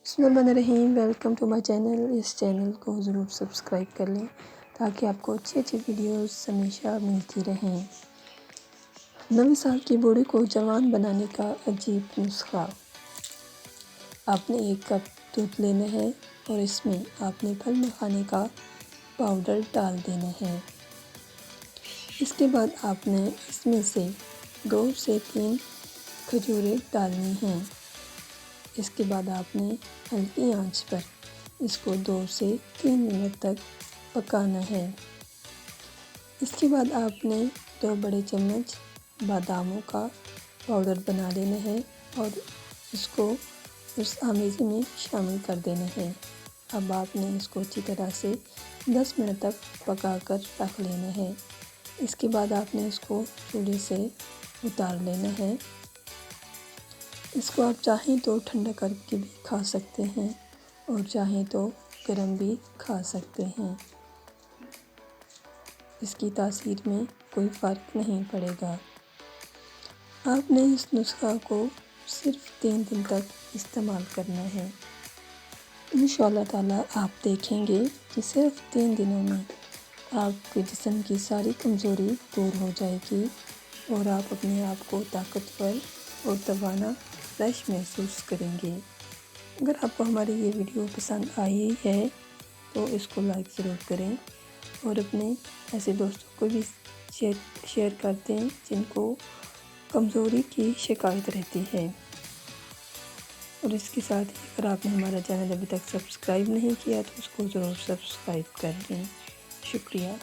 बिस्मिल्लाहिर्रहमानिर्रहीम। Welcome to my channel. इस चैनल को ज़रूर सब्सक्राइब कर लें ताकि आपको अच्छी अच्छी वीडियोस हमेशा मिलती रहें। नवे साल की बॉडी को जवान बनाने का अजीब नुस्खा। आपने 1 कप दूध लेना है और इसमें आपने फल मखाने का पाउडर डाल देना है। इसके बाद आपने इसमें से 2 से 3 खजूरें डालनी हैं। इसके बाद आपने हल्की आंच पर इसको 2 से 3 मिनट तक पकाना है। इसके बाद आपने 2 बड़े चम्मच बादामों का पाउडर बना लेना है और इसको उस आमेज़े में शामिल कर देना है। अब आपने इसको अच्छी तरह से 10 मिनट तक पकाकर रख लेना है। इसके बाद आपने इसको चूल्हे से उतार लेना है। इसको आप चाहें तो ठंडा करके भी खा सकते हैं और चाहें तो गर्म भी खा सकते हैं। इसकी तासीर में कोई फ़र्क नहीं पड़ेगा। आपने इस नुस्खा को सिर्फ़ 3 दिन तक इस्तेमाल करना है। इंशाअल्लाह ताला आप देखेंगे कि सिर्फ़ 3 दिनों में आपके जिस्म की सारी कमज़ोरी दूर हो जाएगी और आप अपने आप को ताकतवर और तवाना फ्रेश महसूस करेंगे। अगर आपको हमारी ये वीडियो पसंद आई है तो इसको लाइक ज़रूर करें और अपने ऐसे दोस्तों को भी शेयर कर दें जिनको कमज़ोरी की शिकायत रहती है। और इसके साथ ही अगर आपने हमारा चैनल अभी तक सब्सक्राइब नहीं किया तो उसको ज़रूर सब्सक्राइब कर लें। शुक्रिया।